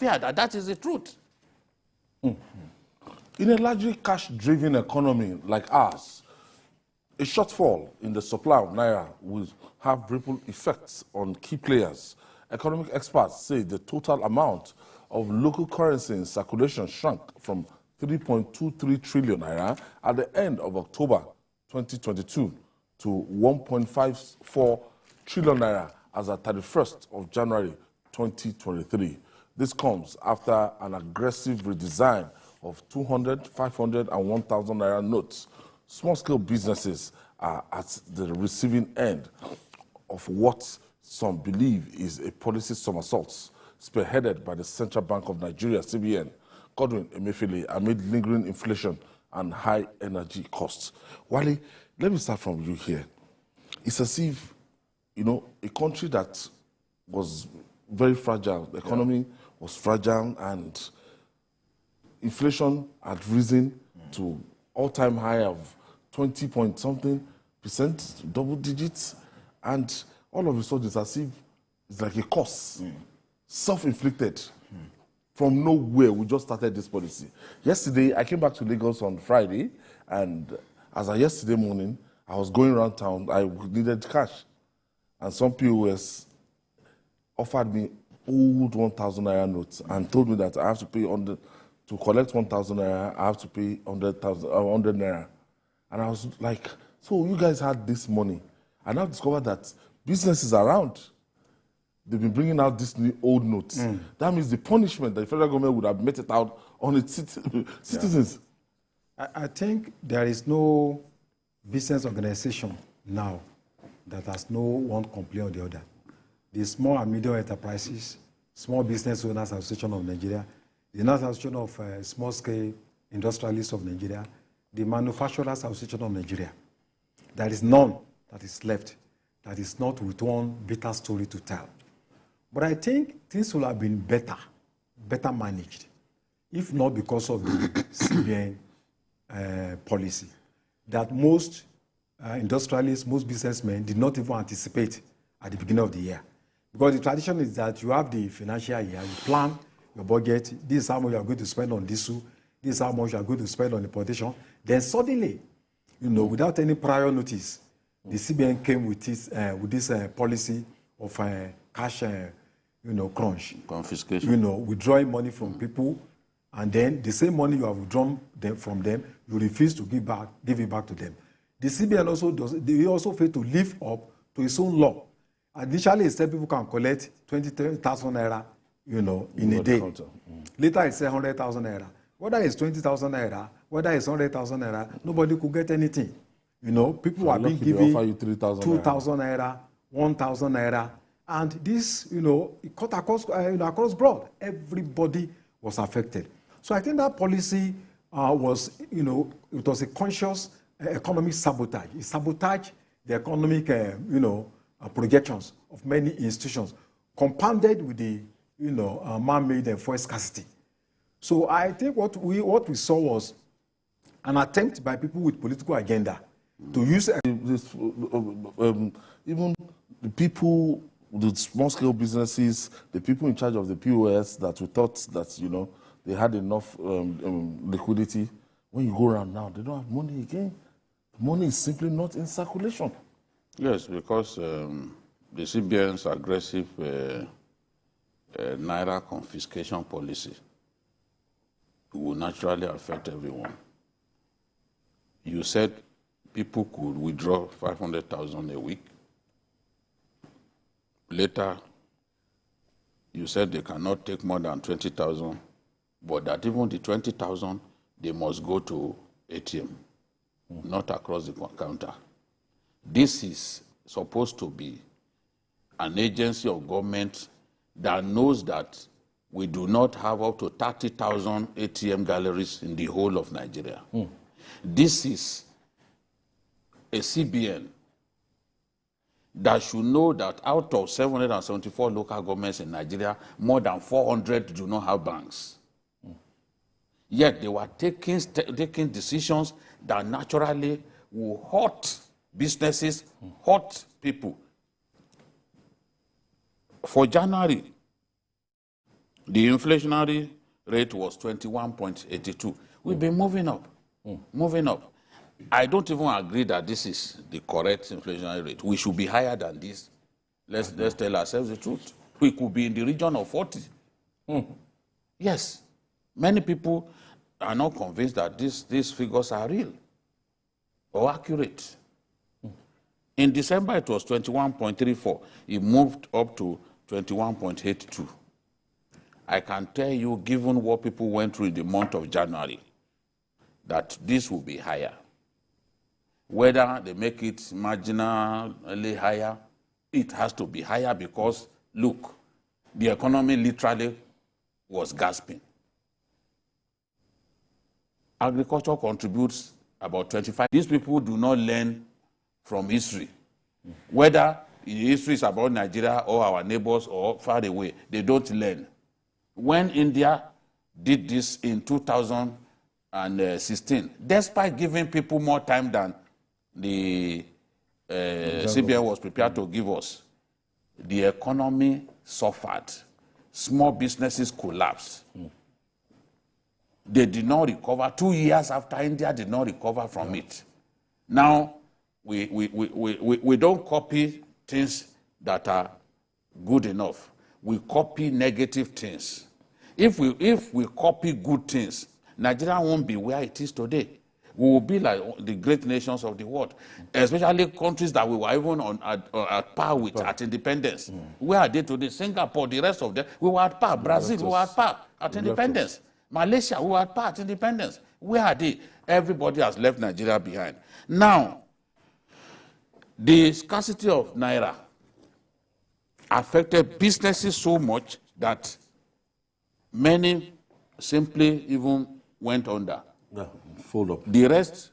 fear that that is the truth. In a largely cash-driven economy like ours, a shortfall in the supply of Naira will have ripple effects on key players. Economic experts say the total amount of local currency in circulation shrunk from 3.23 trillion Naira at the end of October 2022 to 1.54 trillion Naira as at 31st of January 2023. This comes after an aggressive redesign of 200, 500, and 1,000 Naira notes. Small-scale businesses are at the receiving end of what some believe is a policy somersault spearheaded by the Central Bank of Nigeria, CBN, Godwin Emefiele, amid lingering inflation and high energy costs. Wale, let me start from you here. It's as if, you know, a country that was very fragile, the economy was fragile, and inflation had risen to all-time high of 20-point-something%, double digits, and all of a sudden it's as if it's like a curse, self-inflicted. From nowhere, we just started this policy. Yesterday, I came back to Lagos on Friday, and as of yesterday morning, I was going around town, I needed cash, and some POS offered me old 1,000 Naira notes and told me that I have to pay to collect 1,000 Naira, I have to pay 100 Naira. And I was like, so you guys had this money. I now discovered that businesses around, they've been bringing out these new old notes. That means the punishment that the federal government would have meted out on its citizens. I think there is no business organization now that has no one complaint or the other. The Small and Medium Enterprises, Small Business Owners Association of Nigeria, the National Association of Small-Scale Industrialists of Nigeria, the Manufacturers Association of Nigeria. There is none that is left that is not with one bitter story to tell. But I think things will have been better managed, if not because of the CBN policy, that most industrialists, most businessmen did not even anticipate at the beginning of the year. Because the tradition is that you have the financial year, you plan your budget, this is how much you are going to spend on diesel, this is how much you are going to spend on importation. Then suddenly, you know, without any prior notice, the CBN came with this policy of cash, crunch. Confiscation. Withdrawing money from people, and then the same money you have withdrawn from them, you refuse to give it back to them. The CBN they also fail to live up to its own law. Initially, it said people can collect 20,000 Naira, in a day. Later, it said 100,000 Naira. Whether it's 20,000 Naira, whether it's 100,000 Naira, nobody could get anything. People are being given 2,000 Naira, 1,000 Naira. And this, it cut across broad. Everybody was affected. So I think that policy was, it was a conscious economic sabotage. It sabotaged the economic, projections of many institutions, compounded with the, man-made and forced scarcity. So I think what we saw was an attempt by people with political agenda to use even the people, the small-scale businesses, the people in charge of the POS that we thought that they had enough liquidity. When you go around now, they don't have money again. Money is simply not in circulation. Yes, because the CBN's aggressive Naira confiscation policy will naturally affect everyone. You said people could withdraw 500,000 a week. Later, you said they cannot take more than 20,000, but that even the 20,000, they must go to ATM, not across the counter. This is supposed to be an agency of government that knows that we do not have up to 30,000 ATM galleries in the whole of Nigeria. This is a CBN that should know that out of 774 local governments in Nigeria, more than 400 do not have banks. Yet they were taking decisions that naturally will hurt businesses, hurt people. For January, The inflationary rate was 21.82. We've been moving up, moving up. I don't even agree that this is the correct inflationary rate. We should be higher than this. Let's tell ourselves the truth. We could be in the region of 40. Yes. Many people are not convinced that these figures are real or accurate. In December, it was 21.34. It moved up to 21.82. I can tell you, given what people went through in the month of January, that this will be higher. Whether they make it marginally higher, it has to be higher because, look, the economy literally was gasping. Agriculture contributes about 25. These people do not learn from history. Whether history is about Nigeria or our neighbors or far away, they don't learn. When India did this in 2016, despite giving people more time than the CBN was prepared to give us, the economy suffered. Small businesses collapsed. They did not recover. 2 years after, India did not recover from it. Now, we don't copy things that are good enough. We copy negative things. If we copy good things, Nigeria won't be where it is today. We will be like the great nations of the world, especially countries that we were even at par with at independence. Where are they today? Singapore, the rest of them, we were at par. Brazil, we were at par at independence. Malaysia, we were at par at independence. Where are they? Everybody has left Nigeria behind. Now, the scarcity of Naira affected businesses so much that many simply even went under. Yeah, fold up. The rest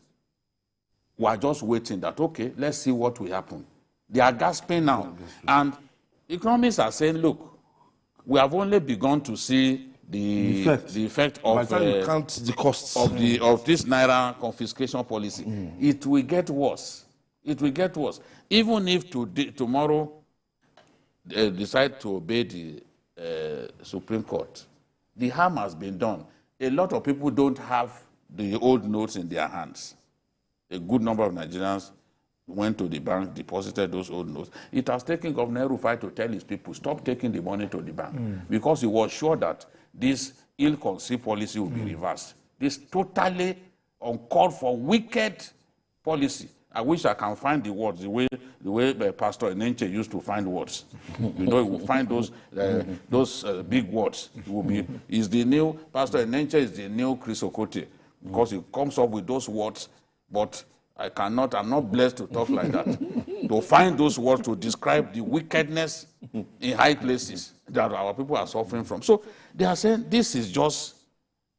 were just waiting that, okay, let's see what will happen. They are gasping now. And economists are saying, look, we have only begun to see the effect of, by the time you count the costs of this Naira confiscation policy. It will get worse. It will get worse. Even if tomorrow they decide to obey the Supreme Court, the harm has been done. A lot of people don't have the old notes in their hands. A good number of Nigerians went to the bank, deposited those old notes. It has taken Governor Rufai to tell his people, stop taking the money to the bank, because he was sure that this ill-conceived policy will be reversed. This totally uncalled for, wicked policy. I wish I can find the words the way Pastor Enenche used to find words. You know, he will find those big words. It will be. Is the new Pastor Enenche is the new Chris Okotie, because he comes up with those words. But I cannot. I'm not blessed to talk like that. To find those words to describe the wickedness in high places that our people are suffering from. So they are saying this is just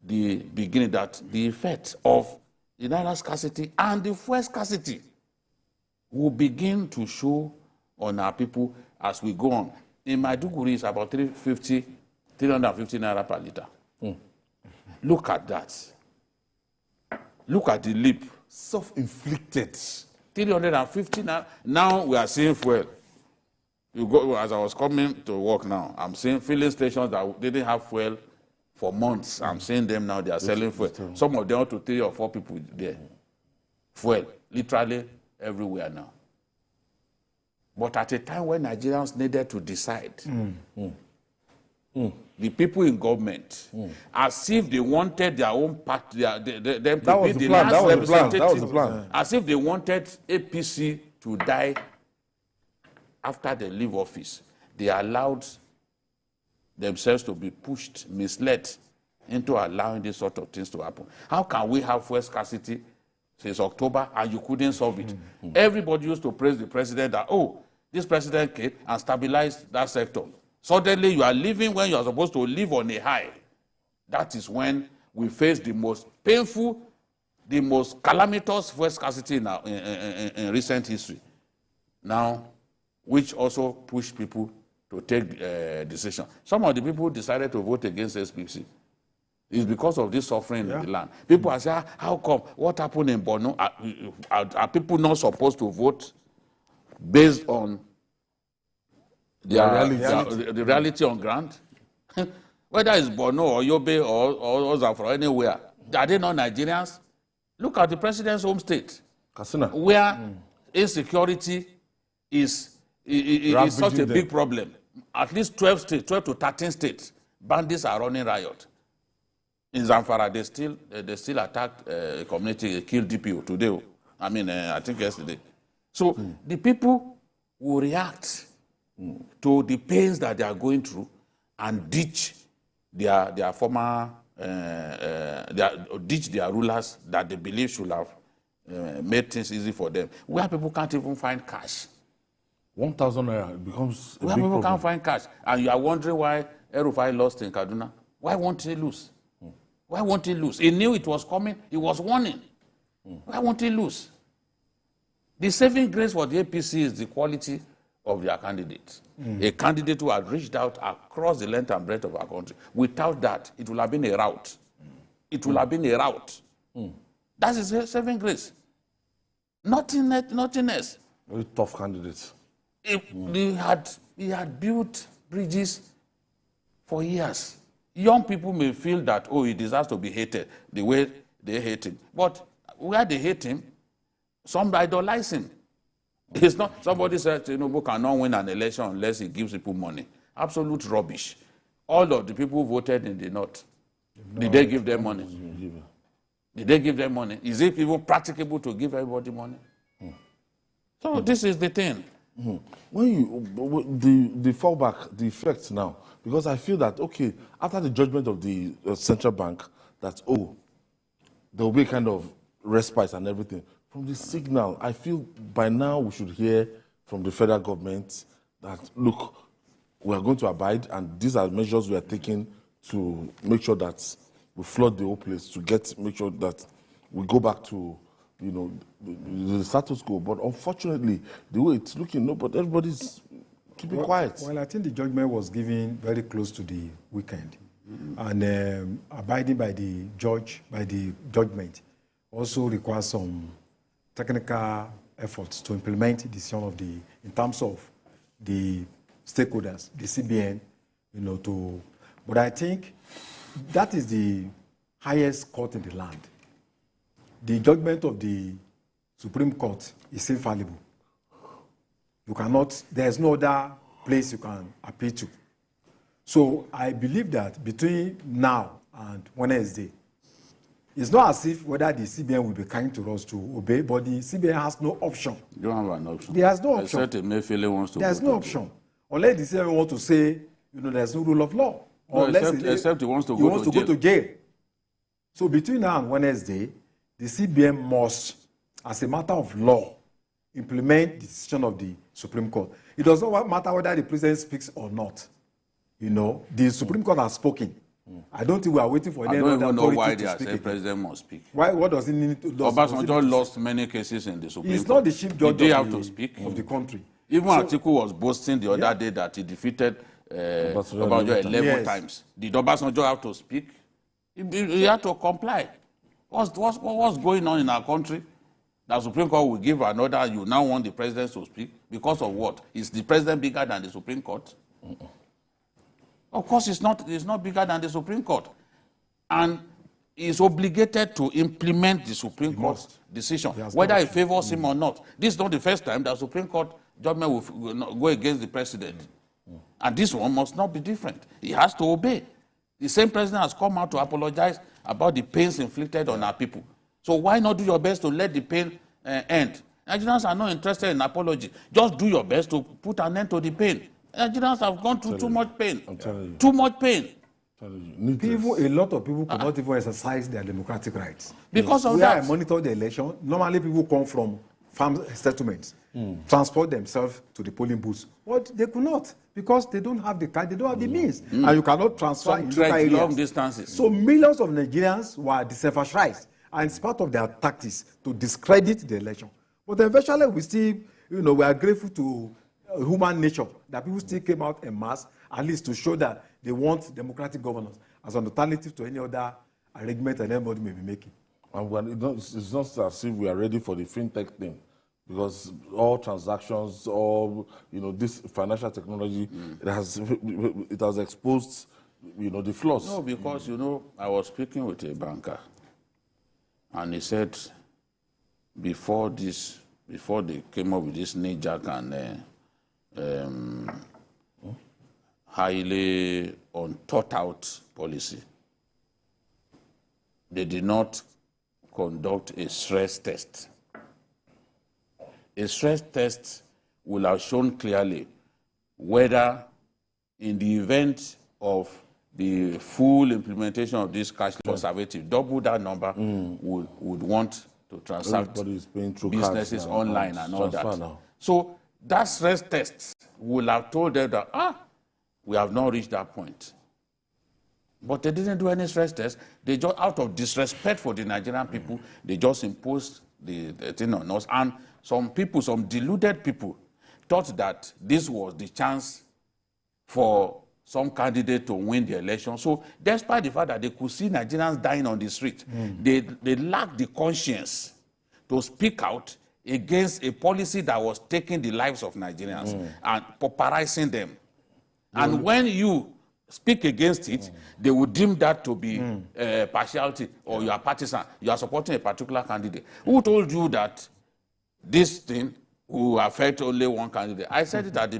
the beginning. That the effect of the Naira scarcity and the fuel scarcity will begin to show on our people as we go on. In Maiduguri, it's about 350 Naira per liter. Look at that. Look at the leap. Self-inflicted. 350 Naira. Now we are seeing fuel. You go, as I was coming to work now, I'm seeing filling stations that didn't have fuel for months. I'm seeing them now, they are selling fuel. Some of them up to 3 or 4 people there. Fuel, literally everywhere now. But at a time when Nigerians needed to decide, the people in government, as if they wanted their own part, them to be the last representative, as if they wanted APC to die after they leave office, they allowed themselves to be pushed, misled into allowing these sort of things to happen. How can we have fuel scarcity since October and you couldn't solve it? Everybody used to praise the president that, oh, this president came and stabilized that sector. Suddenly you are living when you are supposed to live on a high. That is when we face the most painful, the most calamitous fuel scarcity in recent history. Now, which also pushed people to take decisions. Some of the people who decided to vote against SPC is because of this suffering in the land. People are saying, how come? What happened in Borno? Are people not supposed to vote based on the reality on ground? Whether it's Borno or Yobe or Zamfara, anywhere, are they not Nigerians? Look at the president's home state, Katsina, where insecurity is such a big problem. At least 12 to 13 states, bandits are running riot. In Zamfara, they still attacked a community, killed DPO today. I mean, I think yesterday. So the people will react to the pains that they are going through and ditch their former, ditch their rulers that they believe should have made things easy for them. Where people can't even find cash. 1,000 naira becomes a Where big people problem. can't find cash. And you are wondering why El-Rufai lost in Kaduna. Why won't he lose? Why won't he lose? He knew it was coming. He was warning. Why won't he lose? The saving grace for the APC is the quality of their candidates. A candidate who had reached out across the length and breadth of our country. Without that, it will have been a rout. It will have been a rout. That is a saving grace. Nothing else. Very tough candidates. He had built bridges for years. Young people may feel that, oh, he deserves to be hated the way they hate him. But where they hate him, some idolize him. It's not, somebody said Tinubu cannot win an election unless he gives people money. Absolute rubbish. All of the people who voted in the north, did they give them money? Did they give them money? Is it even practicable to give everybody money? So this is the thing. When the fallback, the effects now, because I feel that, okay, after the judgment of the central bank, that, oh, there will be a kind of respite and everything. From the signal, I feel by now we should hear from the federal government that, look, we are going to abide, and these are measures we are taking to make sure that we flood the whole place, to make sure that we go back to, you know, the status quo. But unfortunately, the way it's looking, no, but everybody's keeping quiet. Well, I think the judgment was given very close to the weekend. And abiding by the judgment also requires some technical efforts to implement the decision in terms of the stakeholders, the CBN, you know, but I think that is the highest court in the land. The judgment of the Supreme Court is infallible. You cannot, there's no other place you can appeal to. So I believe that between now and Wednesday, it's not as if whether the CBN will be kind to us to obey, but the CBN has no option. You don't have an option. There has no option. Except Emefiele wants to. There's no option. Unless the CBN want to say, you know, there's no rule of law. No, except he wants to go to jail. So between now and Wednesday, the CBN must, as a matter of law, implement the decision of the Supreme Court. It does not matter whether the president speaks or not. You know, the Supreme Court has spoken. I don't think we are waiting for any other authority to speak. I don't even know why they are saying president must speak. Why? What does it need to do? Obasanjo lost many cases in the Supreme Court. He's not the chief judge of the country. Even Atiku was boasting the other day that he defeated Obasanjo 11 times. Did Obasanjo have to speak? He had to comply. What's going on in our country? The Supreme Court will give an order, you now want the president to speak. Because of what? Is the president bigger than the Supreme Court? Of course, it's not bigger than the Supreme Court. And is obligated to implement the Supreme Court's decision, whether it favors him or not. This is not the first time the Supreme Court judgment will go against the president. And this one must not be different. He has to obey. The same president has come out to apologize about the pains inflicted on our people. So why not do your best to let the pain end? Nigerians are not interested in apology. Just do your best to put an end to the pain. Nigerians have gone through too much pain. I'm telling you. Too much pain. People, a lot of people could not even exercise their democratic rights. Because of that. Where I monitor the election, normally people come from farm settlements, transport themselves to the polling booths. But they could not, because they don't have the card, they don't have the means. And you cannot transfer in local areas. Long distances. So millions of Nigerians were disenfranchised, and it's part of their tactics to discredit the election. But eventually we still, we are grateful to human nature that people still came out en masse, at least to show that they want democratic governance as an alternative to any other arrangement that anybody may be making. And it's not as if we are ready for the fintech thing, because all transactions, all this financial technology, it has exposed the flaws. No, because, I was speaking with a banker, and he said before they came up with this knee-jerk and highly unthought-out policy, they did not conduct a stress test. A stress test will have shown clearly whether, in the event of the full implementation of this cashless conservative, double that number would want to transact businesses online and all that. Now. So that stress test will have told them that, we have not reached that point. But they didn't do any stress test. They just, out of disrespect for the Nigerian people, they just imposed the thing on us. And some people, some deluded people, thought that this was the chance for some candidate to win the election. So despite the fact that they could see Nigerians dying on the street, they lacked the conscience to speak out against a policy that was taking the lives of Nigerians and pauperizing them. And when you speak against it, they would deem that to be partiality, or you are partisan, you are supporting a particular candidate. Who told you that this thing will affect only one candidate? I said it at the